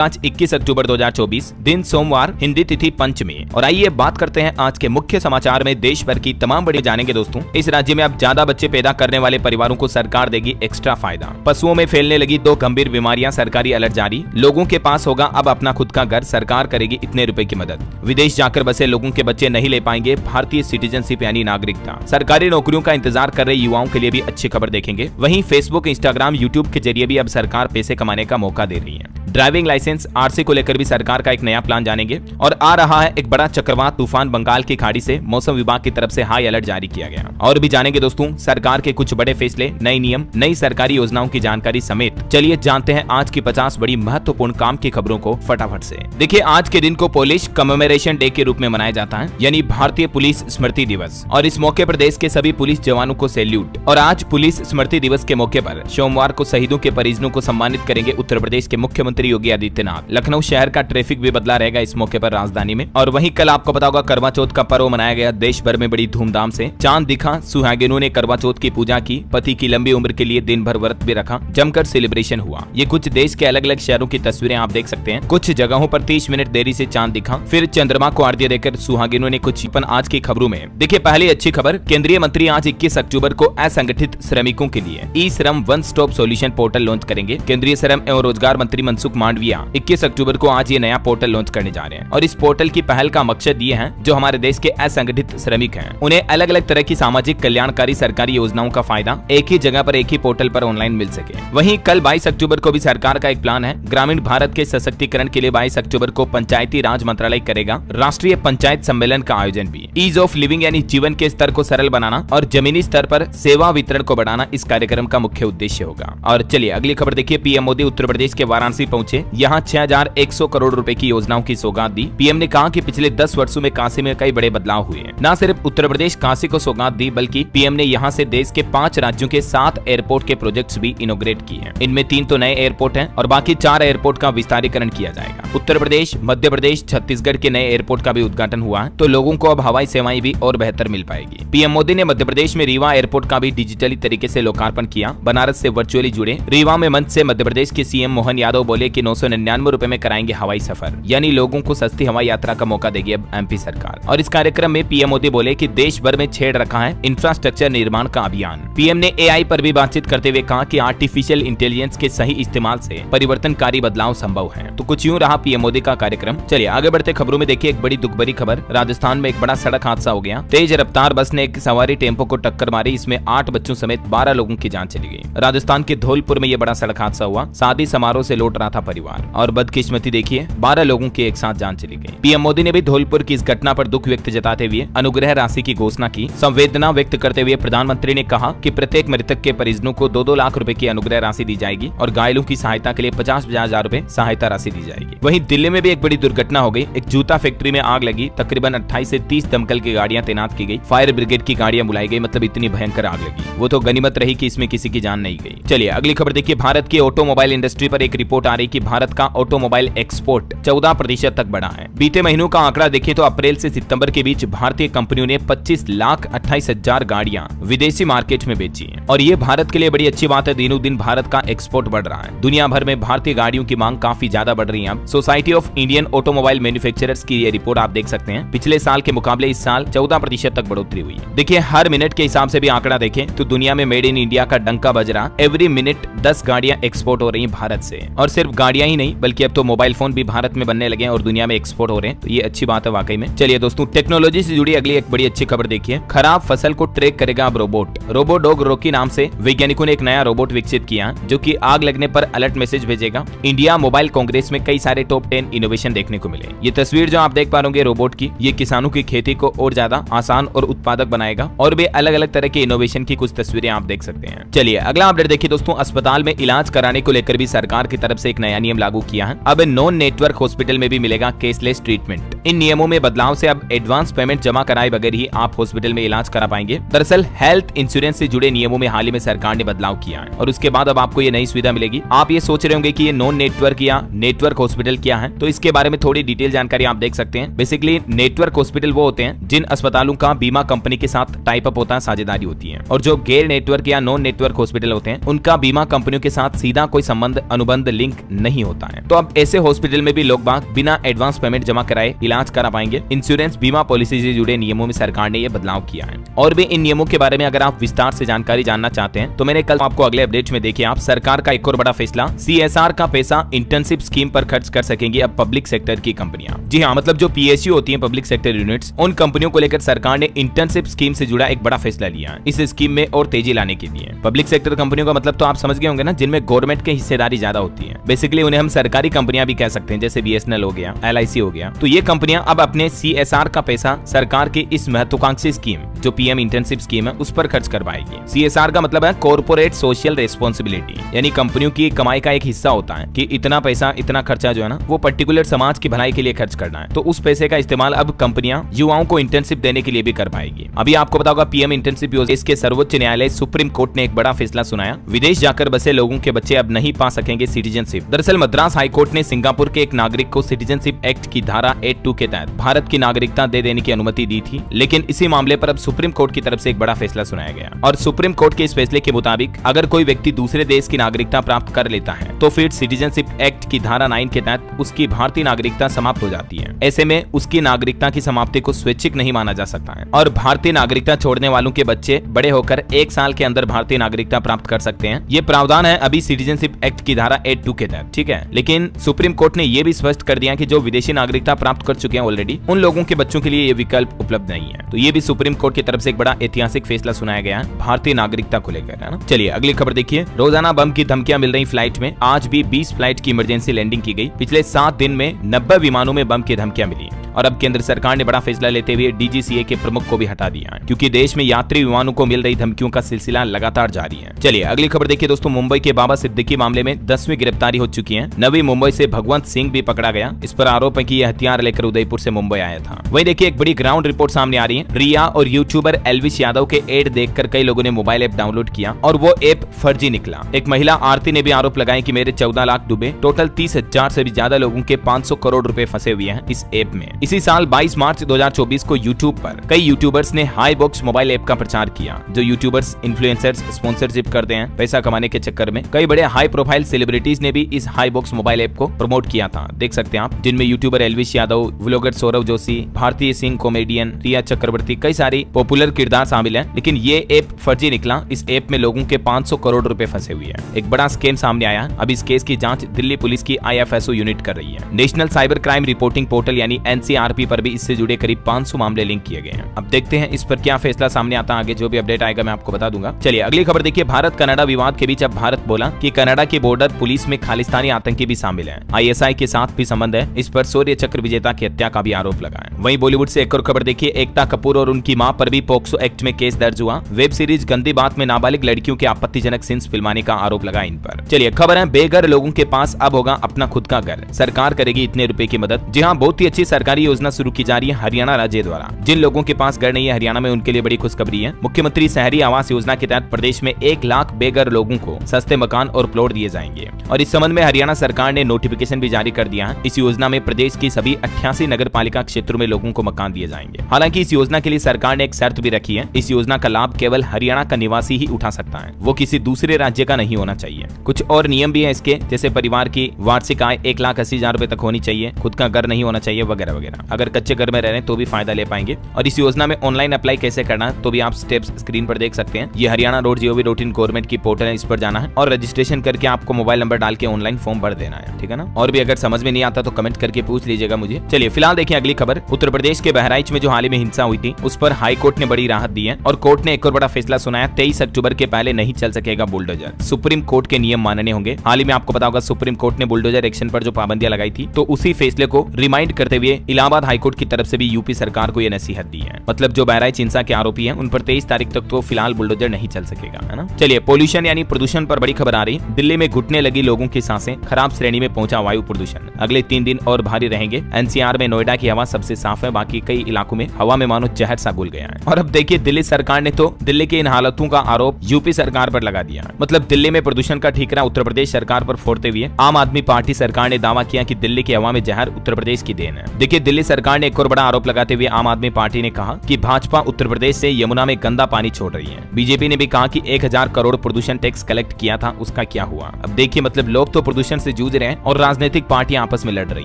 आज 21 अक्टूबर 2024 दिन सोमवार, हिंदी तिथि पंचमी। और आइए बात करते हैं आज के मुख्य समाचार में देश भर की तमाम बड़ी जानेंगे दोस्तों। इस राज्य में अब ज्यादा बच्चे पैदा करने वाले परिवारों को सरकार देगी एक्स्ट्रा फायदा। पशुओं में फैलने लगी 2 गंभीर बीमारियां, सरकारी अलर्ट जारी। लोगों के पास होगा अब अपना खुद का घर, सरकार करेगी इतने रुपए की मदद। विदेश जाकर बसे लोगों के बच्चे नहीं ले पाएंगे भारतीय सिटीजनशिप यानी नागरिकता। सरकारी नौकरियों का इंतजार कर रहे युवाओं के लिए भी अच्छी खबर देखेंगे। वहीं फेसबुक, इंस्टाग्राम, यूट्यूब के जरिए भी अब सरकार पैसे कमाने का मौका दे रही है। ड्राइविंग लाइसेंस आरसी को लेकर भी सरकार का एक नया प्लान जानेंगे। और आ रहा है एक बड़ा चक्रवात तूफान बंगाल की खाड़ी से, मौसम विभाग की तरफ से हाई अलर्ट जारी किया गया। और भी जानेंगे दोस्तों सरकार के कुछ बड़े फैसले, नए नियम, नई सरकारी योजनाओं की जानकारी समेत चलिए जानते हैं आज की 50 बड़ी महत्वपूर्ण काम की खबरों को फटाफट से। देखिए, आज के दिन को पुलिस कमेमोरेशन डे के रूप में मनाया जाता है, यानी भारतीय पुलिस स्मृति दिवस। और इस मौके पर देश के सभी पुलिस जवानों को सैल्यूट। और आज पुलिस स्मृति दिवस के मौके पर सोमवार को शहीदों के परिजनों को सम्मानित करेंगे उत्तर प्रदेश के मुख्यमंत्री योगी आदित्यनाथ। लखनऊ शहर का ट्रैफिक भी बदला रहेगा इस मौके पर राजधानी में। और वहीं कल आपको पता होगा करवा चौथ का पर्व मनाया गया देश भर में बड़ी धूमधाम से। चांद दिखा, सुहागिनों ने करवा चौथ की पूजा की, पति की लंबी उम्र के लिए दिन भर व्रत भी रखा, जमकर सेलिब्रेशन हुआ। ये कुछ देश के अलग अलग शहरों की तस्वीरें आप देख सकते हैं। कुछ जगहों पर 30 मिनट देरी से चांद दिखा, फिर चंद्रमा को आरती देकर सुहागिनों ने कुछ। आज की खबरों में देखिए, पहली अच्छी खबर, केंद्रीय मंत्री आज 21 अक्टूबर को असंगठित श्रमिकों के लिए ई श्रम one stop solution portal launch करेंगे। केंद्रीय श्रम एवं रोजगार मंत्री मनसुख मांडविया 21 अक्टूबर को आज ये नया पोर्टल लॉन्च करने जा रहे हैं। और इस पोर्टल की पहल का मकसद ये है, जो हमारे देश के असंगठित श्रमिक हैं, उन्हें अलग अलग तरह की सामाजिक कल्याणकारी सरकारी योजनाओं का फायदा एक ही जगह पर, एक ही पोर्टल पर ऑनलाइन मिल सके। वहीं कल 22 अक्टूबर को भी सरकार का एक प्लान है। ग्रामीण भारत के सशक्तिकरण के लिए 22 अक्टूबर को पंचायती राज मंत्रालय करेगा राष्ट्रीय पंचायत सम्मेलन का आयोजन भी। ईज ऑफ लिविंग यानी जीवन के स्तर को सरल बनाना और जमीनी स्तर पर सेवा वितरण को बढ़ाना इस कार्यक्रम का मुख्य उद्देश्य होगा। और चलिए अगली खबर देखिए, पीएम मोदी उत्तर प्रदेश के वाराणसी पहुंचे। यहाँ 6100 करोड़ रुपए की योजनाओं की सौगात दी। पीएम ने कहा कि पिछले 10 वर्षों में काशी में कई बड़े बदलाव हुए हैं। न सिर्फ उत्तर प्रदेश काशी को सौगात दी, बल्कि पीएम ने यहां से देश के 5 राज्यों के 7 एयरपोर्ट के प्रोजेक्ट्स भी इनॉग्रेट किए हैं। इनमें 3 तो नए एयरपोर्ट हैं और बाकी 4 एयरपोर्ट का विस्तारीकरण किया जाएगा। उत्तर प्रदेश, मध्य प्रदेश, छत्तीसगढ़ के नए एयरपोर्ट का भी उद्घाटन हुआ है, तो लोगों को अब हवाई सेवाएं भी और बेहतर मिल पाएगी। पीएम मोदी ने मध्य प्रदेश में रीवा एयरपोर्ट का भी डिजिटली तरीके से लोकार्पण किया। बनारस से वर्चुअली जुड़े रीवा में मंच से मध्य प्रदेश के सीएम मोहन यादव बोले कि 999 रुपए में कराएंगे हवाई सफर, यानी लोगों को सस्ती हवाई यात्रा का मौका देगी अब एमपी सरकार। और इस कार्यक्रम में पीएम मोदी बोले कि देश भर में छेड़ रखा है इंफ्रास्ट्रक्चर निर्माण का अभियान। पीएम ने एआई पर भी बातचीत करते हुए कहा कि आर्टिफिशियल इंटेलिजेंस के सही इस्तेमाल से परिवर्तनकारी बदलाव संभव है। तो कुछ यूं रहा पीएम मोदी का कार्यक्रम। चलिए आगे बढ़ते खबरों में देखिए, एक बड़ी दुख भरी खबर, राजस्थान में एक बड़ा सड़क हादसा हो गया। तेज रफ्तार बस ने एक सवारी टेम्पो को टक्कर मारी, इसमें 8 बच्चों समेत 12 लोगों की जान चली गई। राजस्थान के धौलपुर में यह बड़ा सड़क हादसा हुआ। शादी समारोह से लौट रहा था परिवार और बदकिस्मती देखिए 12 लोगों की एक साथ जान चली गई। पीएम मोदी ने भी धौलपुर की इस घटना पर दुख व्यक्त जताते हुए अनुग्रह राशि की घोषणा की। संवेदना व्यक्त करते हुए प्रधानमंत्री ने कहा कि प्रत्येक मृतक के परिजनों को 2-2 लाख रुपए की अनुग्रह राशि दी जाएगी और घायलों की सहायता के लिए 50,000 रुपए सहायता राशि दी जाएगी। वहीं दिल्ली में भी एक बड़ी दुर्घटना हो गई। एक जूता फैक्ट्री में आग लगी। तकरीबन 28 से 30 दमकल की गाड़ियां तैनात की गई, फायर ब्रिगेड की गाड़ियां बुलाई गई। मतलब इतनी भयंकर आग लगी, वो तो गनीमत रही कि इसमें किसी की जान नहीं गई। चलिए अगली खबर देखिए, भारत की ऑटोमोबाइल इंडस्ट्री पर एक रिपोर्ट आ रही कि भारत का ऑटोमोबाइल एक्सपोर्ट 14% तक बढ़ा है। बीते महीनों का आंकड़ा देखें तो अप्रैल से सितंबर के बीच भारतीय कंपनियों ने 25,28,000 गाड़ियां विदेशी मार्केट में बेची हैं। और ये भारत के लिए बड़ी अच्छी बात है। दिनों दिन भारत का एक्सपोर्ट बढ़ रहा है। दुनिया भर में भारतीय गाड़ियों की मांग काफी ज्यादा बढ़ रही है। अब society of Indian automobile manufacturers की ये रिपोर्ट आप देख सकते हैं। पिछले साल के मुकाबले इस साल 14% तक बढ़ोतरी हुई है। देखिए, हर मिनट के हिसाब से भी आंकड़ा देखें तो दुनिया में मेड इन इंडिया का डंका बज रहा। एवरी मिनट 10 गाड़ियां एक्सपोर्ट हो रही हैं भारत से। और सिर्फ गाड़ियां ही नहीं, बल्कि अब तो मोबाइल फोन भी भारत में बनने लगे हैं और दुनिया में एक्सपोर्ट हो रहे हैं। तो ये अच्छी बात है वाकई में। चलिए दोस्तों, टेक्नोलॉजी से जुड़ी अगली एक बड़ी अच्छी खबर देखिए, खराब फसल को ट्रैक करेगा अब रोबोट। रोबोडॉग रॉकी नाम से वैज्ञानिकों ने एक नया रोबोट विकसित किया, जो कि आग लगने पर अलर्ट मैसेज भेजेगा। इंडिया मोबाइल कांग्रेस में कई सारे टॉप 10 इनोवेशन देखने को मिले। ये तस्वीर जो आप देख पा रहे रोबोट की, ये किसानों की खेती को और ज्यादा आसान और उत्पादक बनाएगा। और भी अलग अलग तरह के इनोवेशन की कुछ तस्वीरें आप देख सकते हैं। चलिए अगला अपडेट देखिए दोस्तों, अस्पताल में इलाज कराने को लेकर भी सरकार की तरफ से एक नया नियम लागू किया है। अब नॉन नेटवर्क हॉस्पिटल में भी मिलेगा कैशलेस ट्रीटमेंट। इन नियमों में बदलाव से अब एडवांस पेमेंट जमा कराए बगैर ही आप हॉस्पिटल में इलाज करा पाएंगे। दरअसल हेल्थ इंश्योरेंस से जुड़े नियमों में हाल ही में सरकार ने बदलाव किया है और उसके बाद अब आपको ये नई सुविधा मिलेगी। आप ये सोच रहे होंगे कि ये नॉन नेटवर्क या नेटवर्क हॉस्पिटल क्या है, तो इसके बारे में थोड़ी डिटेल जानकारी आप देख सकते हैं। बेसिकली नेटवर्क हॉस्पिटल वो होते हैं जिन अस्पतालों का बीमा कंपनी के साथ टाइप अप होता है, साझेदारी होती है, और जो गैर नेटवर्क या नॉन नेटवर्क हॉस्पिटल होते हैं उनका बीमा कंपनियों के साथ सीधा कोई संबंध अनुबंध लिंक नहीं होता है। तो अब ऐसे हॉस्पिटल में भी लोग बाग बिना एडवांस पेमेंट जमा कराए इलाज करा पाएंगे। इंश्योरेंस बीमा पॉलिसी से जुड़े नियमों में सरकार ने यह बदलाव किया है। और भी इन नियमों के बारे में अगर आप विस्तार से जानकारी जानना चाहते हैं तो मैंने कल आपको अगले अपडेट में देखिए आप सरकार का एक और बड़ा फैसला, CSR का पैसा इंटर्नशिप स्कीम पर खर्च कर सकेंगी अब पब्लिक सेक्टर की कंपनियां। जी हाँ, मतलब जो PSU होती हैं, पब्लिक सेक्टर यूनिट्स, उन कंपनियों को लेकर सरकार ने इंटर्नशिप स्कीम से जुड़ा एक बड़ा फैसला लिया है इस स्कीम में और तेजी लाने के लिए। पब्लिक सेक्टर कंपनियों का मतलब तो आप समझ गए होंगे ना, जिनमें गवर्नमेंट की हिस्सेदारी ज्यादा होती है। बेसिकली उन्हें हम सरकारी कंपनियां भी कह सकते हैं, जैसे BSNL हो गया, LIC हो गया। तो ये कंपनियां अब अपने CSR का पैसा सरकार की इस महत्वाकांक्षी स्कीम जो PM इंटर्नशिप स्कीम है उस पर खर्च कर पाएगी। CSR का मतलब है कॉर्पोरेट सोशल रेस्पॉन्सिबिलिटी, यानी कंपनियों की कमाई का एक हिस्सा होता है कि इतना पैसा, इतना खर्चा जो है ना वो पर्टिकुलर समाज की भलाई के लिए खर्च करना है। तो उस पैसे का इस्तेमाल अब कंपनियां युवाओं को इंटर्नशिप देने के लिए भी कर पाएगी। अभी आपको बताऊंगा PM इंटर्नशिप योजना, इसके सर्वोच्च न्यायालय सुप्रीम कोर्ट ने एक बड़ा फैसला सुनाया। विदेश जाकर बसे लोगों के बच्चे अब नहीं पा सकेंगे सिटीजनशिप। दरअसल मद्रास हाईकोर्ट ने सिंगापुर के एक नागरिक को सिटीजनशिप एक्ट की धारा 82 के तहत भारत की नागरिकता दे देने की अनुमति दी थी, लेकिन इसी मामले पर अब सुप्रीम कोर्ट की तरफ से एक बड़ा फैसला सुनाया गया। और सुप्रीम कोर्ट के इस फैसले के मुताबिक अगर कोई व्यक्ति दूसरे देश की नागरिकता प्राप्त कर लेता है तो फिर सिटीजनशिप एक्ट की धारा 9 के तहत उसकी भारतीय नागरिकता समाप्त हो जाती है। ऐसे में उसकी नागरिकता की समाप्ति को स्वैच्छिक नहीं माना जा सकता है और भारतीय नागरिकता छोड़ने वालों के बच्चे बड़े होकर 1 साल के अंदर भारतीय नागरिकता प्राप्त कर सकते हैं। ये प्रावधान है अभी सिटीजनशिप एक्ट की धारा 82 के तहत, ठीक है। लेकिन सुप्रीम कोर्ट ने यह भी स्पष्ट कर दिया कि जो विदेशी नागरिकता प्राप्त कर चुके हैं ऑलरेडी, उन लोगों के बच्चों के लिए ये विकल्प उपलब्ध नहीं है। तो ये भी सुप्रीम कोर्ट की तरफ से एक बड़ा ऐतिहासिक फैसला सुनाया गया है भारतीय नागरिकता को लेकर, है ना। चलिए अगली खबर देखिए। रोजाना बम की धमकियां मिल रही फ्लाइट में, आज भी 20 फ्लाइट की इमरजेंसी लैंडिंग की गई। पिछले 7 दिन में 90 विमानों में बम की धमकियां मिली और अब केंद्र सरकार ने बड़ा फैसला लेते हुए DGCA के प्रमुख को भी हटा दिया है, क्योंकि देश में यात्री विमानों को मिल रही धमकियों का सिलसिला लगातार जारी है। चलिए अगली खबर देखिए दोस्तों। मुंबई के बाबा सिद्दीकी मामले में 10वीं गिरफ्तारी हो चुकी है। नवी मुंबई से भगवंत सिंह भी पकड़ा गया। इस पर आरोप है कि यह हथियार लेकर उदयपुर से मुंबई आया था। वहीं देखिए एक बड़ी ग्राउंड रिपोर्ट सामने आ रही है। रिया और यूट्यूबर एल्विश यादव के एड देखकर कई लोगों ने मोबाइल ऐप डाउनलोड किया और वो ऐप फर्जी निकला। एक महिला आरती ने भी आरोप लगाए कि मेरे 14 लाख डूबे। टोटल 30,000 से भी ज्यादा लोगों के 500 करोड़ रुपए फंसे हुए हैं इस ऐप में। इसी साल 22 मार्च 2024 को यूट्यूब पर कई यूट्यूबर्स ने हाई बॉक्स मोबाइल ऐप का प्रचार किया। जो यूट्यूबर्स इन्फ्लुएंसर्स स्पॉन्सरशिप करते हैं पैसा कमाने के चक्कर में, कई बड़े हाई प्रोफाइल सेलिब्रिटीज ने भी इस हाई बॉक्स मोबाइल ऐप को प्रमोट किया था। देख सकते हैं आप, जिनमें यूट्यूबर एल्विश यादव, व्लॉगर सौरव जोशी, भारतीय सिंह कॉमेडियन, रिया चक्रवर्ती, कई सारी पॉपुलर किरदार शामिल हैं। लेकिन ये ऐप फर्जी निकला। इस ऐप में लोगों के 500 करोड़ रुपए फंसे हुए हैं। एक बड़ा स्कैम सामने आया। अब इस केस की जांच दिल्ली पुलिस की IFSO यूनिट कर रही है। National cyber crime reporting portal यानी NCRP पर भी इससे जुड़े करीब 500 मामले लिंक किए गए हैं। अब देखते हैं इस पर क्या फैसला सामने आता है। आगे जो भी अपडेट आएगा मैं आपको बता दूंगा। चलिए अगली खबर देखिए। भारत कनाडा विवाद के बीच अब भारत बोला कि कनाडा की बॉर्डर पुलिस में खालिस्तानी आतंकी भी शामिल है। ISI के साथ भी संबंध है। इस पर शौर्य चक्र विजेता की हत्या का भी आरोप लगा है। वहीं बॉलीवुड से एक और खबर देखिए। एकता कपूर और उनकी मां पर भी पोक्सो एक्ट में केस दर्ज हुआ। वेब सीरीज गंदी बात में नाबालिग लड़कियों के आपत्तिजनक सीन्स फिल्माने का आरोप लगा इन पर। चलिए खबर है, बेघर लोगों के पास अब होगा अपना खुद का घर। सरकार करेगी इतने रुपए की मदद। जी हाँ, बहुत ही अच्छी सरकारी योजना शुरू की जा रही है हरियाणा राज्य द्वारा। जिन लोगों के पास घर नहीं है हरियाणा में, उनके लिए बड़ी खुशखबरी है। मुख्यमंत्री शहरी आवास योजना के तहत प्रदेश में 1 लाख बेघर लोगों को सस्ते मकान और प्लॉट दिए जाएंगे और इस संबंध में हरियाणा सरकार ने नोटिफिकेशन भी जारी कर दिया है। इस योजना में प्रदेश की सभी 88 नगर पालिका क्षेत्रों में लोगों को मकान दिए जाएंगे। हालांकि इस योजना के लिए सरकार ने एक शर्त भी रखी है। इस योजना का लाभ केवल हरियाणा का निवासी ही उठा सकता है, वो किसी दूसरे राज्य का नहीं होना चाहिए। कुछ और नियम भी है इसके, जैसे परिवार की वार्षिक आय 1,80,000 रुपए तक होनी चाहिए, खुद का घर नहीं होना चाहिए वगैरह वगैरह। अगर कच्चे घर में रह रहे हैं तो भी फायदा ले पाएंगे। और इस योजना में ऑनलाइन अप्लाई कैसे करना है तो भी आप स्टेप्स स्क्रीन पर देख सकते हैं। ये हरियाणा.gov.in गवर्नमेंट की पोर्टल है, इस पर जाना है और रजिस्ट्रेशन करके आपको मोबाइल नंबर डाल के ऑनलाइन फॉर्म भर देना है, ठीक है ना। और भी अगर समझ में नहीं आता तो कमेंट करके पूछ लीजिएगा मुझे। चलिए फिलहाल देखिए अगली खबर। उत्तर प्रदेश के बहराइच में जो हाल ही में हिंसा हुई थी उस पर हाई कोर्ट ने बड़ी राहत दी है और कोर्ट ने एक और बड़ा फैसला सुनाया। 23 अक्टूबर के पहले नहीं चल सकेगा बुलडोजर। सुप्रीम कोर्ट के नियम मानने होंगे। हाल ही में आपको पता होगा सुप्रीम कोर्ट ने बुलडोजर एक्शन पर जो पाबंदियां लगाई थी, तो उसी फैसले को रिमाइंड करते हुए इलाहाबाद हाईकोर्ट की तरफ से भी यूपी सरकार को यह नसीहत दी है। मतलब जो बहराइच हिंसा के आरोपी हैं उन पर 23 तारीख तक तो फिलहाल बुलडोजर नहीं चल सकेगा, है ना। चलिए पोल्यूशन यानी प्रदूषण पर बड़ी खबर आ रही। दिल्ली में घुटने लगी लोगों की सांसें, खराब श्रेणी में पहुंचा वायु प्रदूषण। अगले 3 दिन और भारी रहेंगे। एनसीआर में नोएडा की हवा सबसे साफ है, बाकी कई इलाकों में हवा में मानो जहर सा घुल गया है। और अब देखिए दिल्ली सरकार ने तो दिल्ली की इन हालतों का आरोप यूपी सरकार पर लगा दिया। मतलब दिल्ली में प्रदूषण का ठीकरा उत्तर प्रदेश सरकार पर फोड़ते हुए आम आदमी पार्टी सरकार ने दावा किया कि दिल्ली की हवा में जहर उत्तर प्रदेश की देन है। देखिए दिल्ली सरकार ने एक और बड़ा आरोप लगाते हुए आम आदमी पार्टी ने कहा कि भाजपा उत्तर प्रदेश से यमुना में गंदा पानी छोड़ रही है। बीजेपी ने भी कहा कि 1000 करोड़ प्रदूषण टैक्स कलेक्ट किया था, उसका क्या हुआ। अब देखिए मतलब लोग तो प्रदूषण से जूझ रहे हैं और राजनीतिक पार्टियां आपस में लड़ रही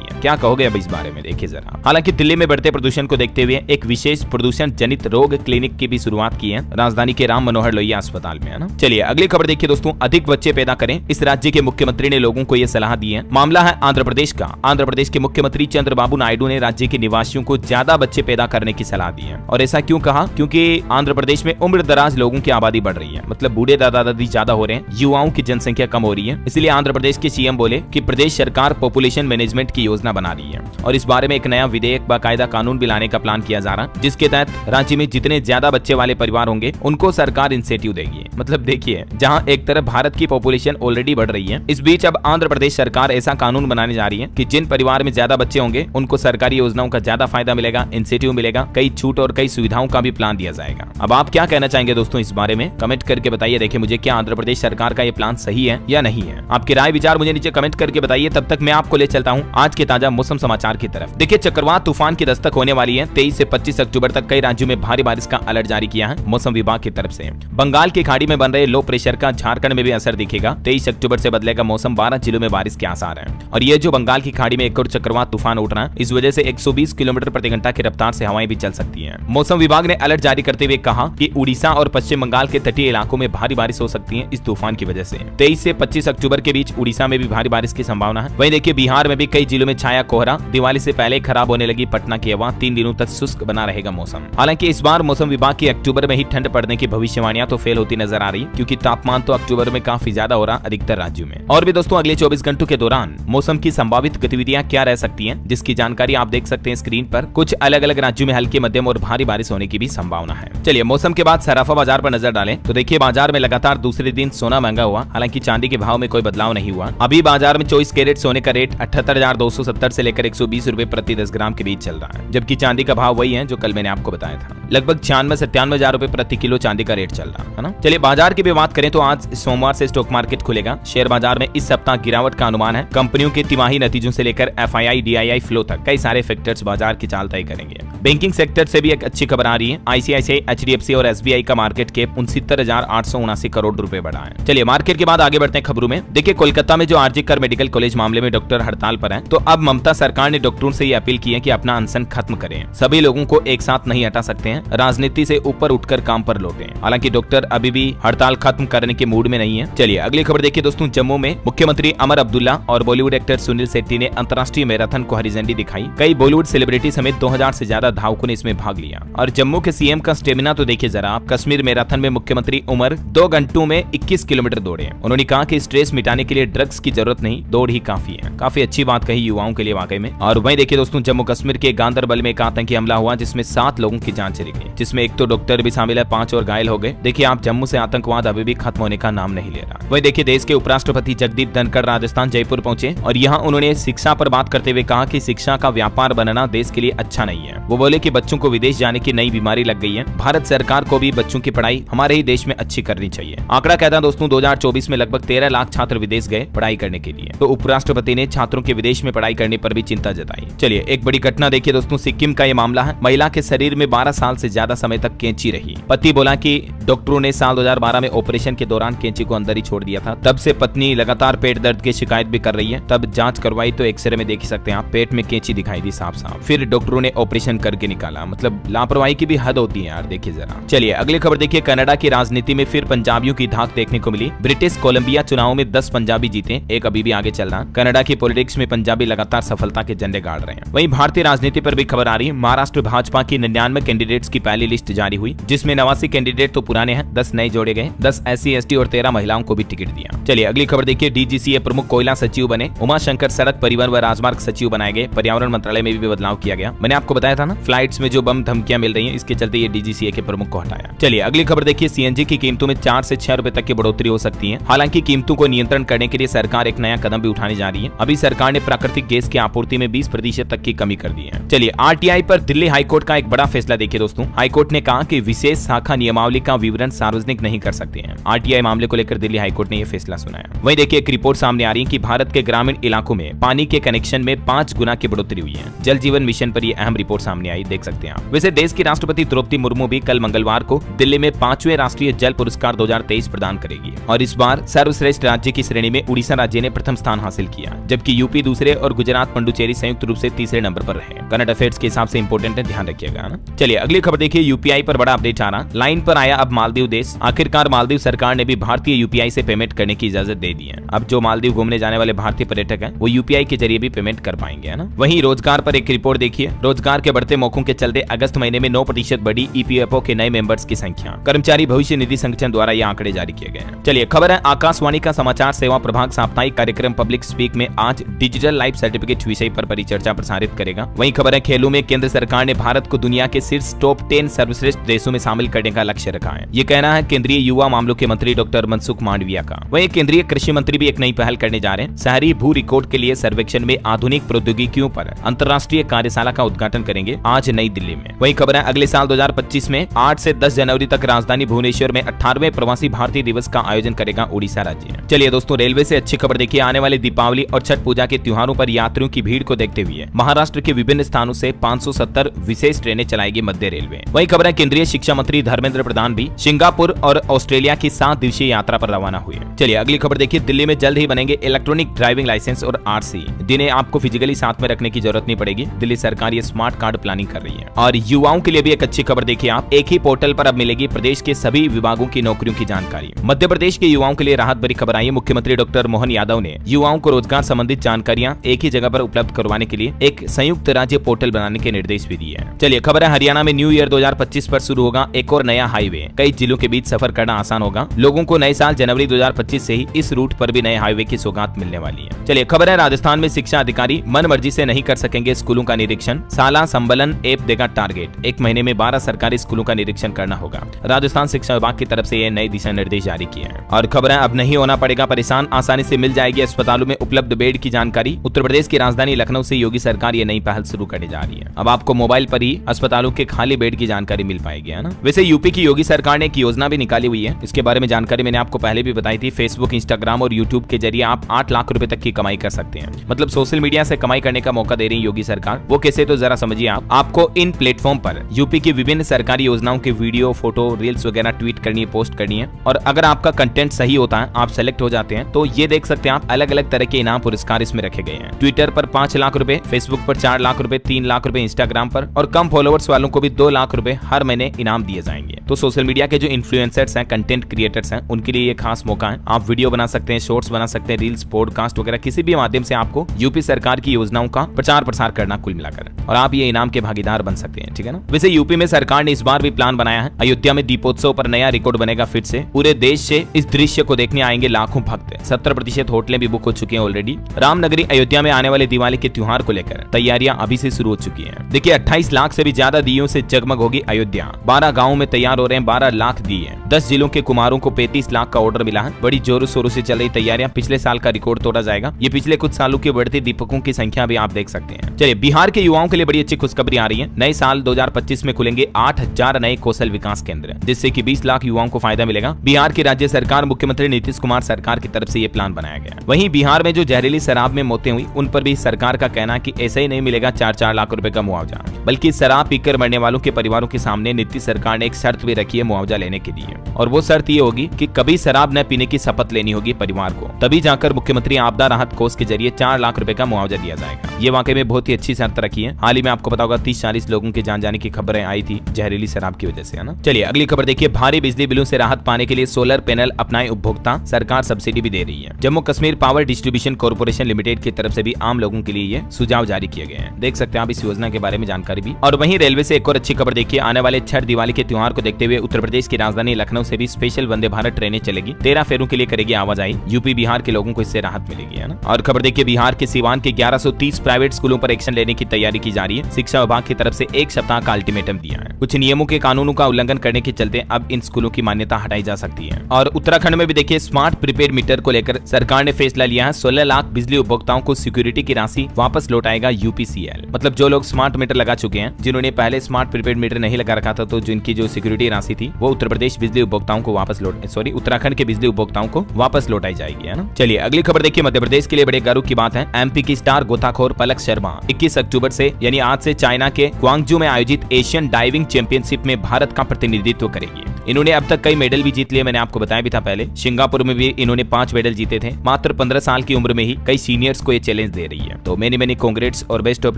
हैं। क्या कहोगे अब इस बारे में, देखिए जरा। हालांकि दिल्ली में बढ़ते प्रदूषण को देखते हुए एक विशेष प्रदूषण जनित रोग क्लिनिक की भी शुरुआत की है राजधानी के राम मनोहर लोहिया अस्पताल में, है ना। चलिए अगली खबर देखिए दोस्तों, अधिक बच्चे पैदा करें, इस राज्य के मुख्यमंत्री ने लोगों को यह सलाह दी है। मामला है आंध्र प्रदेश का। आंध्र प्रदेश के मुख्यमंत्री चंद्रबाबू नायडू ने राज्य के निवासियों को ज्यादा बच्चे पैदा करने की सलाह दी है। और ऐसा क्यों कहा, क्योंकि आंध्र प्रदेश में उम्र दराज लोगों की आबादी बढ़ रही है। मतलब बूढ़े दादा दादी ज्यादा हो रहे हैं, युवाओं की जनसंख्या कम हो रही है। इसलिए आंध्र प्रदेश के सीएम बोले कि प्रदेश सरकार पॉपुलेशन मैनेजमेंट की योजना बना रही है और इस बारे में एक नया विधेयक बाकायदा कानून भी लाने का प्लान किया जा रहा है, जिसके तहत राज्य में जितने ज्यादा बच्चे वाले परिवार होंगे उनको सरकार इंसेंटिव देगी। मतलब देखिए जहां एक तरफ भारत की पॉपुलेशन ऑलरेडी बढ़ रही है, इस बीच अब आंध्र प्रदेश सरकार ऐसा कानून बनाने जा रही है कि जिन परिवार में ज्यादा बच्चे होंगे उनको सरकारी योजनाओं का ज्यादा फायदा मिलेगा, इंसेंटिव मिलेगा, कई छूट और कई सुविधाओं का भी प्लान दिया जाएगा। अब आप क्या कहना चाहेंगे दोस्तों इस बारे में, कमेंट करके बताइए। देखिए मुझे क्या आंध्र प्रदेश सरकार का ये प्लान सही है या नहीं है, आपकी राय विचार मुझे नीचे कमेंट करके बताइए। तब तक मैं आपको ले चलता हूँ आज के ताजा मौसम समाचार की तरफ। देखिए चक्रवात तूफान की दस्तक होने वाली है। 23 से 25 अक्टूबर तक कई राज्यों में भारी बारिश का अलर्ट जारी किया है मौसम विभाग की तरफ से। बंगाल की खाड़ी में बन रहे लो प्रेशर का झारखंड में भी असर दिखेगा। 23 अक्टूबर से बदलेगा मौसम, 12 जिलों में बारिश के आसार हैं। और ये जो बंगाल की खाड़ी में एक और चक्रवात तूफान उठ रहा है, इस वजह से 120 किलोमीटर प्रति घंटा की रफ्तार से हवाएं भी चल सकती हैं। मौसम विभाग ने अलर्ट जारी करते हुए कहा कि उड़ीसा और पश्चिम बंगाल के तटीय इलाकों में भारी बारिश हो सकती है इस तूफान की वजह से। 23 से 25 अक्टूबर के बीच उड़ीसा में भी भारी बारिश की संभावना है। वहीं देखिए बिहार में भी कई जिलों में छाया कोहरा। दिवाली से पहले खराब होने लगी पटना की हवा, 3 दिनों तक शुष्क बना रहेगा मौसम। हालांकि इस बार मौसम विभाग की अक्टूबर में ही ठंड पड़ने की भविष्यवाणियां तो फेल होती नजर आ रही, क्योंकि तापमान तो अक्टूबर में काफी ज्यादा हो रहा अधिकतर राज्यों में। और भी दोस्तों अगले 24 घंटों के दौरान मौसम की संभावित गतिविधियां क्या रह सकती हैं, जिसकी जानकारी आप देख सकते हैं स्क्रीन पर। कुछ अलग अलग राज्यों में हल्की मध्यम और भारी बारिश होने की भी संभावना है। चलिए मौसम के बाद सराफा बाजार पर नजर डालें तो देखिए बाजार में लगातार दूसरे दिन सोना महंगा हुआ। हालांकि चांदी के भाव में कोई बदलाव नहीं हुआ। अभी बाजार में 24 कैरेट सोने का रेट 78,270 से लेकर 120 रुपए प्रति 10 ग्राम के बीच चल रहा है, जबकि चांदी का भाव वही है जो कल मैंने आपको बताया था। लगभग 96-97 हजार रुपए प्रति किलो चांदी का रेट चल रहा है ना। चलिए बाजार की भी बात करें तो आज सोमवार से स्टॉक मार्केट खुलेगा। शेयर बाजार में इस सप्ताह गिरावट का अनुमान है। कंपनियों के तिमाही नतीजों से लेकर FII DII फ्लो तक कई सारे फैक्टर्स बाजार की चाल तय करेंगे। बैंकिंग सेक्टर से भी एक अच्छी खबर आ रही है। ICICI, HDFC और SBI का मार्केट कैप 69,879 करोड़ रुपए बढ़ा है। चलिए मार्केट के बाद आगे बढ़ते हैं खबरों में। देखिए कोलकाता में जो आरजी कर मेडिकल कॉलेज मामले में डॉक्टर हड़ताल पर हैं, तो अब ममता सरकार ने डॉक्टरों से ये अपील की है कि अपना अनशन खत्म करें। सभी लोगों को एक साथ नहीं हटा सकते हैं, राजनीति से ऊपर उठकर काम पर लौटें। हालांकि डॉक्टर अभी भी हड़ताल खत्म करने के मूड में नहीं है। चलिए अगली खबर देखिए दोस्तों। जम्मू में मुख्यमंत्री अमर अब्दुल्ला और बॉलीवुड एक्टर सुनील शेट्टी ने अंतर्राष्ट्रीय मैराथन को हरी झंडी दिखाई। कई बॉलीवुड सेलिब्रिटी समेत 2000 से ज्यादा धावकों ने इसमें भाग लिया। और जम्मू के सीएम का स्टेमिना तो देखिए जरा आप। कश्मीर मैराथन में मुख्यमंत्री उमर 2 घंटों में 21 किलोमीटर दौड़े। उन्होंने कहा कि स्ट्रेस मिटाने के लिए ड्रग्स की जरूरत नहीं, दौड़ ही काफी है। काफी अच्छी बात कही युवाओं के लिए वाकई में। और वहीं देखिए दोस्तों जम्मू कश्मीर के गांदरबल में एक आतंकी हमला हुआ जिसमें 7 लोगों की जान चली गई, जिसमें एक तो डॉक्टर भी शामिल है, 5 और घायल हो गए। देखिए आप जम्मू से आतंकवाद अभी भी खत्म होने का नाम नहीं ले रहा। वहीं देखिए देश के उपराष्ट्रपति जगदीप धनखड़ राजस्थान जयपुर पहुंचे और यहाँ उन्होंने शिक्षा पर बात करते हुए कहा कि शिक्षा का व्यापार बनना देश के लिए अच्छा नहीं है। वो बोले कि बच्चों को विदेश जाने की नई बीमारी लग गई है। भारत सरकार को भी बच्चों की पढ़ाई हमारे ही देश में अच्छी करनी चाहिए। आंकड़ा कहता है दोस्तों 2024 में लगभग 13 लाख छात्र विदेश गए पढ़ाई करने के लिए। तो उपराष्ट्रपति ने छात्रों के विदेश में पढ़ाई करने पर भी चिंता जताई। चलिए एक बड़ी घटना देखिए दोस्तों। सिक्किम का ये मामला है। महिला के शरीर में 12 साल से ज्यादा समय तक कैंची रही। पति बोला कि डॉक्टरों ने साल 2012 में ऑपरेशन के दौरान कैंची को अंदर ही छोड़ दिया था। तब से पत्नी लगातार पेट दर्द की शिकायत भी कर रही है। तब जांच करवाई तो एक्सरे में देख सकते हैं आप, पेट में कैंची दिखाई दी साफ साफ। फिर डॉक्टरों ने ऑपरेशन करके निकाला। मतलब लापरवाही की भी हद होती है यार, देखिए जरा। चलिए अगली खबर देखिए। कनाडा की राजनीति में फिर पंजाबियों की धाक देखने को मिली। ब्रिटिश कोलंबिया चुनाव में 10 पंजाबी जीते, एक अभी भी आगे चल रहा। कनाडा की पॉलिटिक्स में पंजाबी लगातार सफलता के झंडे गाड़ रहे हैं। वहीं भारतीय राजनीति पर भी खबर आ रही है। महाराष्ट्र भाजपा की 99 कैंडिडेट्स की पहली लिस्ट जारी हुई, जिसमें 89 कैंडिडेट तो पुराने हैं, 10 नए जोड़े गए। 10 SC ST और 13 महिलाओं को भी टिकट दिया। चलिए अगली खबर देखिए। DGCA प्रमुख कोयला सचिव बने। उमा शंकर सड़क परिवहन व राजमार्ग सचिव बनाए गए। पर्यावरण मंत्रालय में भी बदलाव किया गया। मैंने आपको बताया था ना, फ्लाइट्स में जो बम धमकियां मिल रही हैं, इसके चलते ये डीजीसीए के प्रमुख को हटाया। चलिए अगली खबर देखिए, सीएनजी की कीमतों में 4 से 6 रुपए तक की बढ़ोतरी हो सकती है। हालांकि कीमतों को नियंत्रण करने के लिए सरकार एक नया कदम भी उठाने जा रही है। अभी सरकार ने प्राकृतिक गैस की आपूर्ति में 20% तक की कमी कर दी है। चलिए आरटीआई पर दिल्ली हाईकोर्ट का एक बड़ा फैसला देखिए दोस्तों। हाईकोर्ट ने कहा कि विशेष शाखा नियमावली का विवरण सार्वजनिक नहीं कर सकते हैं। आरटीआई मामले को लेकर दिल्ली हाईकोर्ट ने यह फैसला सुनाया। वहीं देखिए एक रिपोर्ट सामने आ रही है कि भारत के ग्रामीण इलाकों में पानी के कनेक्शन में 5 गुना की बढ़ोतरी हुई है। जल जीवन मिशन पर यह अहम रिपोर्ट सामने आई, देख सकते हैं आप। वैसे देश की राष्ट्रपति द्रौपदी मुर्मू भी कल मंगलवार को दिल्ली में 5वें राष्ट्रीय जल पुरस्कार 2023 प्रदान करेगी और इस बार सर्वश्रेष्ठ राज्य की श्रेणी में उड़ीसा राज्य ने प्रथम स्थान हासिल किया, जबकि यूपी दूसरे और गुजरात पुडुचेरी संयुक्त रूप से तीसरे नंबर पर रहे। करंट अफेयर्स के हिसाब से इंपोर्टेंट है, ध्यान रखिएगा ना। चलिए अगली खबर देखिए, यूपीआई पर बड़ा अपडेट आ रहा। लाइन पर आया अब मालदीव देश। आखिरकार मालदीव सरकार ने भी भारतीय यूपीआई से पेमेंट करने की इजाजत दे दी है। अब जो मालदीव घूमने जाने वाले भारतीय पर्यटक हैं, वो यूपीआई के जरिए भी पेमेंट कर पाएंगे, है ना। वहीं रोजगार पर एक रिपोर्ट देखिए। रोजगार के बढ़ते मौकों के चलते अगस्त महीने में 9% बढ़ी ईपीएफओ के नए मेंबर्स की संख्या। कर्मचारी भविष्य निधि संगठन द्वारा ये आंकड़े जारी किए गए हैं। चलिए खबर है, आकाशवाणी का समाचार सेवा प्रभाग साप्ताहिक कार्यक्रम पब्लिक स्पीक में आज डिजिटल लाइफ सर्टिफिकेट विषय पर परिचर्चा प्रसारित करेगा। वहीं खबर है, खेलों में केंद्र सरकार ने भारत को दुनिया के शीर्ष टॉप 10 सर्वश्रेष्ठ देशों में शामिल करने का लक्ष्य रखा है। ये कहना है केंद्रीय युवा मामलों के मंत्री डॉक्टर मनसुख मांडविया का। वहीं केंद्रीय कृषि मंत्री भी एक नई पहल करने जा रहे हैं। शहरी भू रिकॉर्ड के लिए सर्वेक्षण में आधुनिक प्रौद्योगिकियों पर अंतर्राष्ट्रीय कार्यशाला का उद्घाटन करेंगे आज नई दिल्ली में। वहीं खबर है, अगले साल 2025 में 8 से 10 जनवरी तक राजधानी भुवनेश्वर में 18वें प्रवासी भारतीय दिवस का आयोजन करेगा उड़ीसा राज्य। चलिए दोस्तों, रेलवे से अच्छी खबर देखिए। आने वाले दीपावली और छठ पूजा के त्योहारों पर यात्रियों की भीड़ को देखते हुए महाराष्ट्र के विभिन्न स्थानों से 570 विशेष ट्रेनें चलाएगी मध्य रेलवे। वही खबर है, केंद्रीय शिक्षा मंत्री धर्मेंद्र प्रधान भी सिंगापुर और ऑस्ट्रेलिया की 7 दिवसीय यात्रा पर रवाना हुए। चलिए अगली खबर देखिए, दिल्ली में जल्द ही बनेंगे इलेक्ट्रॉनिक ड्राइविंग लाइसेंस और आरसी, जिन्हें आपको फिजिकली साथ में रखने की जरूरत नहीं पड़ेगी। दिल्ली सरकार ये स्मार्ट कार्ड प्लानिंग कर रही है। और युवाओं के लिए भी एक अच्छी खबर देखिए आप, एक ही पोर्टल पर अब मिलेगी प्रदेश के सभी विभागों की नौकरियों की जानकारी। मध्य प्रदेश के युवाओं के लिए राहत भरी खबर आई है। मुख्यमंत्री डॉक्टर मोहन यादव ने युवाओं को रोजगार संबंधित जानकारियां एक ही जगह पर उपलब्ध करवाने के लिए एक संयुक्त राज्य पोर्टल बनाने के निर्देश भी दिए हैं। चलिए खबर है, हरियाणा में न्यू ईयर 2025 पर शुरू होगा एक और नया हाईवे। कई जिलों के बीच सफर करना आसान होगा। लोगों को नए साल जनवरी 2025 से ही इस रूट पर भी नए हाईवे की सौगात मिलने वाली है। चलिए खबर है, राजस्थान में शिक्षा अधिकारी मन मर्जी से नहीं कर सकेंगे स्कूलों का निरीक्षण। साला संबलन ऐप देगा टारगेट। 1 महीने में 12 सरकारी स्कूलों का निरीक्षण करना होगा। राजस्थान शिक्षा विभाग की तरफ से ये नए दिशा निर्देश जारी किए हैं। और खबर है, अब नहीं होना पड़ेगा परेशान, आसानी से मिल जाएगी अस्पतालों में उपलब्ध बेड की जानकारी। उत्तर प्रदेश की राजधानी लखनऊ से योगी सरकार ये नई पहल शुरू करने जा रही है। अब आपको मोबाइल पर ही अस्पतालों के खाली बेड की जानकारी मिल पाएगी, है ना। वैसे यूपी की योगी सरकार ने एक योजना भी निकाली हुई है। इसके बारे में जानकारी मैंने आपको पहले भी बताई थी। फेसबुक, इंस्टाग्राम और यूट्यूब के जरिए आप 8 लाख रुपए तक की कमाई कर सकते हैं। मतलब सोशल मीडिया से कमाई करने का मौका दे रही है योगी सरकार। वो कैसे, तो जरा समझिए आप। आपको इन प्लेटफॉर्म पर यूपी की विभिन्न सरकारी योजनाओं के वीडियो, फोटो, रील्स वगैरह ट्वीट करनी है, पोस्ट करनी है। और अगर आपका कंटेंट सही होता है, आप सेलेक्ट हो जाते हैं, तो ये देख सकते हैं आप, अलग अलग तरह के इनाम पुरस्कार इसमें रखे गए हैं। ट्विटर पर 5 लाख रुपए, फेसबुक पर 4 लाख रुपए, 3 लाख रुपए इंस्टाग्राम पर, और कम फॉलोअर्स वालों को भी 2 लाख रुपए हर महीने इनाम दिए जाएंगे। तो सोशल मीडिया के जो इन्फ्लुएंसर्स हैं, कंटेंट क्रिएटर्स हैं, उनके लिए ये खास मौका है। आप वीडियो बना सकते हैं, शॉर्ट्स बना सकते हैं, रील्स, पॉडकास्ट वगैरह किसी भी माध्यम से आपको यूपी सरकार की योजनाओं का प्रचार प्रसार करना कुल मिलाकर, और आप ये इनाम के भागीदार बन सकते हैं, ठीक है ना। वैसे यूपी में सरकार ने इस बार भी प्लान बनाया है। अयोध्या में दीपोत्सव पर नया रिकॉर्ड बनेगा फिर से। पूरे देश से इस दृश्य को देखने आएंगे लाखों भक्त। 70% होटलें भी बुक हो चुकी हैं ऑलरेडी। रामनगरी अयोध्या में आने वाले दिवाली के त्योहार को लेकर तैयारियां अभी से शुरू हो चुकी हैं। देखिए 28 लाख से भी ज्यादा दियों से जगमग होगी अयोध्या। 12 गाँव में तैयार हो रहे हैं 12 लाख दिए। 10 जिलों के कुमारों को 35 लाख का ऑर्डर मिला है। बड़ी जोरों शोरों से चल रही तैयारियां। पिछले साल का रिकॉर्ड तोड़ा जाएगा। ये पिछले कुछ सालों की बढ़ती दीपकों की संख्या भी आप देख सकते हैं। चलिए बिहार के युवाओं के लिए बड़ी अच्छी खुशखबरी आ रही है। नए साल 2025 में खुलेंगे 8000 नए कौशल विकास केंद्र, जिससे कि 20 लाख युवाओं को फायदा मिलेगा। बिहार की राज्य सरकार, मुख्यमंत्री नीतीश कुमार सरकार की तरफ से ये प्लान बनाया गया। वहीं बिहार में जो जहरीली शराब में मौतें हुई, उन पर भी सरकार का कहना कि ऐसा ही नहीं मिलेगा 4-4 लाख रुपए का मुआवजा, बल्कि शराब पीकर मरने वालों के परिवारों के सामने नीतीश सरकार ने एक शर्त भी रखी है मुआवजा लेने के लिए। और वो शर्त ये होगी कि कभी शराब न पीने की शपथ लेनी होगी परिवार को, तभी जाकर मुख्यमंत्री आपदा राहत कोष के जरिए 4 लाख रुपए का मुआवजा दिया जाएगा। ये वाकई में बहुत ही अच्छी शर्त रखी है। हाल ही में आपको पता होगा 30-40 लोगों के जान जाने की खबरें आई थी जहरीली शराब की वजह से, है ना। चलिए अगली खबर देखिए, भारी बिजली बिलों से राहत पाने के लिए सोलर पैनल अपनाए उपभोक्ता, सरकार सब्सिडी भी दे रही है। Jammu Kashmir power distribution corporation limited की तरफ से भी आम लोगों के लिए ये सुझाव जारी किए गए हैं। देख सकते हैं आप इस योजना के बारे में जानकारी भी। और वहीं रेलवे से एक और अच्छी खबर देखिए, आने वाले छठ दिवाली के त्योहार को देखते हुए उत्तर प्रदेश की राजधानी लखनऊ से भी स्पेशल वंदे भारत ट्रेनें चलेगी। 13 फेरों के लिए करेगी आवाजाही। यूपी बिहार के लोगों को इससे राहत मिलेगी, है ना। और खबर देखिए, बिहार के सीवान के 1130 प्राइवेट स्कूलों पर एक्शन लेने की तैयारी की जा रही है। शिक्षा विभाग की तरफ से 1 सप्ताह का अल्टीमेटम दिया है। कुछ नियमों के कानूनों का उल्लंघन करने के चलते अब इन स्कूलों की मान्यता हटाई जा सकती है। और उत्तराखंड में भी देखिए स्मार्ट प्रीपेड मीटर को लेकर सरकार ने फैसला लिया है। 16 लाख बिजली उपभोक्ताओं को सिक्योरिटी की राशि वापस लौटाएगा यूपीसीएल। मतलब जो लोग स्मार्ट मीटर लगा चुके हैं, जिन्होंने पहले स्मार्ट प्रीपेड मीटर नहीं लगा रखा था, तो जिनकी जो सिक्योरिटी राशि थी वो उत्तर प्रदेश बिजली उपभोक्ताओं को वापस उत्तराखंड के बिजली उपभोक्ताओं को वापस लौटाई जाएगी, है ना। चलिए अगली खबर देखिए, मध्य प्रदेश के लिए बड़े गर्व की बात है। एमपी की स्टार गोताखोर पलक शर्मा 21 अक्टूबर से यानी आज से चाइना के ग्वांगजू में आयोजित एशियन डाइविंग चैंपियनशिप में भारत का प्रतिनिधित्व करेगी। इन्होंने अब तक कई मेडल भी जीत लिए, मैंने आपको बताया भी था पहले। सिंगापुर में भी इन्होंने 5 मेडल जीते थे। मात्र 15 साल की उम्र में ही कई सीनियर्स को ये चैलेंज दे रही है। तो मेनी कांग्रेट्स और बेस्ट ऑफ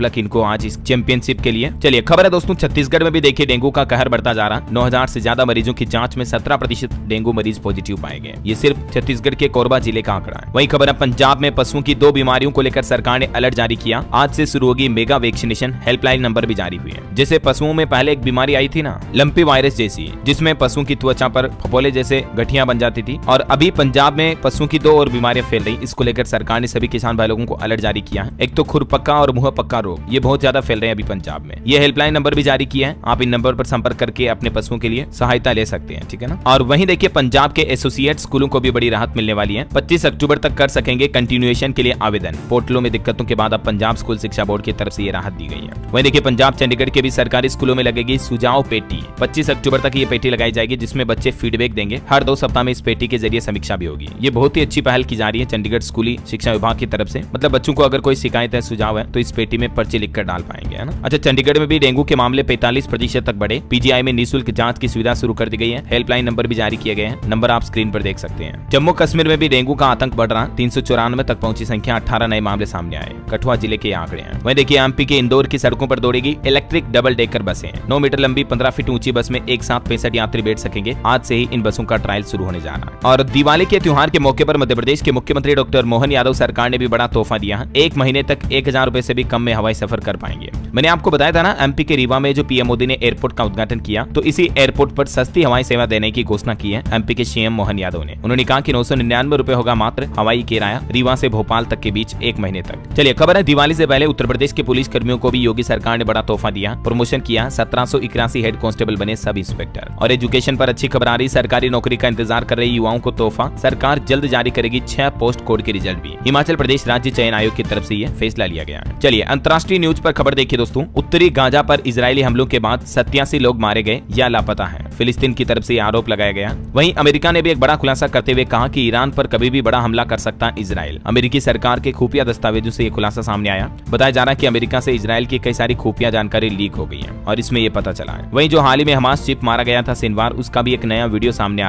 लक इनको आज इस चैंपियनशिप के लिए। चलिए खबर है दोस्तों, छत्तीसगढ़ में भी देखिए डेंगू का कहर बढ़ता जा रहा। 9000 से ज्यादा मरीजों की जांच में 17% डेंगू मरीज पॉजिटिव पाए गए। ये सिर्फ छत्तीसगढ़ के कोरबा जिले का आंकड़ा है। वही खबर है, पंजाब में पशुओं की 2 बीमारियों को लेकर सरकार ने अलर्ट जारी किया। आज से शुरू होगी मेगा वैक्सीनेशन। हेल्पलाइन नंबर भी जारी हुए हैं। जैसे पशुओं में पहले एक बीमारी आई थी ना, लंपी वायरस जैसी, जिसमें पशुओं की त्वचा पर फफोले जैसे गठियां बन जाती थी, और अभी पंजाब में पशुओं की 2 और बीमारियां फैल रही। इसको लेकर सरकार ने सभी किसान भाई लोगों को अलर्ट जारी किया है। एक तो खुरपक्का और मुंह पक्का रोग, ये बहुत ज्यादा फैल रहे हैं अभी पंजाब में। ये हेल्पलाइन नंबर भी जारी किया है। आप इन नंबर पर संपर्क करके अपने पशुओं के लिए सहायता ले सकते हैं, ठीक है ना। और वहीं देखिए पंजाब के एसोसिएट स्कूलों को भी बड़ी राहत मिलने वाली है। 25 अक्टूबर तक कर सकेंगे कंटिन्यूएशन के लिए आवेदन। पोर्टलों में दिक्कतों के बाद अब पंजाब स्कूल शिक्षा बोर्ड की तरफ से ये राहत दी गई है। वहीं देखिए पंजाब चंडीगढ़ के भी सरकारी स्कूलों में लगेगी सुझाव पेटी। 25 अक्टूबर तक ये पेटी लगाई जाएगी, जिसमें बच्चे फीडबैक देंगे। हर 2 सप्ताह में इस पेटी के जरिए समीक्षा भी होगी। ये बहुत ही अच्छी पहल की जा रही है चंडीगढ़ स्कूली शिक्षा विभाग की तरफ से। मतलब बच्चों को अगर कोई शिकायत है, सुझाव है, तो इस पेटी में पर्ची लिखकर डाल पाएंगे, है ना। अच्छा, चंडीगढ़ में भी डेंगू के मामले 45% तक बढ़े। पीजीआई में निःशुल्क जांच की सुविधा शुरू कर दी गई है। हेल्पलाइन नंबर भी जारी किए गए हैं। नंबर आप स्क्रीन पर देख सकते हैं। जम्मू कश्मीर में भी डेंगू का आतंक बढ़ रहा। 394 तक पहुंची संख्या, 18 नए मामले सामने आए। कठुआ जिले के आंकड़े हैं। वहीं देखिए एमपी के इंदौर की सड़कों पर दौड़ेगी इलेक्ट्रिक डबल डेकर बसें। 9 मीटर लंबी 15 फीट ऊंची बस में एक साथ 65 यात्री बैठ सकेंगे। आज से ही इन बसों का ट्रायल शुरू होने जा रहा है। और दिवाली के त्योहार के मौके पर मध्य प्रदेश के मुख्यमंत्री डॉक्टर मोहन यादव सरकार ने भी बड़ा तोहफा दिया है। 1 महीने तक 1000 रुपए से भी कम में हवाई सफर कर पाएंगे। मैंने आपको बताया था ना, एमपी के रीवा में जो पीएम मोदी ने एयरपोर्ट का उद्घाटन किया, तो इसी एयरपोर्ट पर सस्ती हवाई सेवा देने की घोषणा की है एमपी के सीएम मोहन यादव ने। उन्होंने कहा कि 999 रुपए होगा मात्र हवाई किराया रीवा से भोपाल तक के बीच 1 महीने तक। चलिए खबर है, दिवाली से पहले उत्तर प्रदेश के पुलिस कर्मियों को भी योगी सरकार ने बड़ा तोहफा दिया, प्रमोशन किया। 1781 हेड कांस्टेबल बने सब इंस्पेक्टर। और एजुकेशन पर अच्छी खबर आ रही, सरकारी नौकरी का इंतजार कर रही युवाओं को तोहफा। सरकार जल्द जारी करेगी 6 पोस्ट कोड के रिजल्ट भी। हिमाचल प्रदेश राज्य चयन आयोग की तरफ से यह फैसला लिया गया है। चलिए अंतर्राष्ट्रीय न्यूज पर खबर देखिए दोस्तों, उत्तरी गाजा पर इजरायली हमलों के बाद 87 लोग मारे गए या लापता हैं। फिलिस्तीन की तरफ से यह आरोप लगाया गया। वहीं अमेरिका ने भी एक बड़ा खुलासा करते हुए कहा कि ईरान पर कभी भी बड़ा हमला कर सकता है इजराइल। अमेरिकी सरकार के खुफिया दस्तावेजों से यह खुलासा सामने आया। बताया जा रहा है कि अमेरिका से इजराइल की कई सारी खुफिया जानकारी लीक हो गई है और इसमें यह पता चला है। वहीं जो हाल ही में हमास चिफ मारा गया था सिनवार, उसका भी एक नया वीडियो सामने आ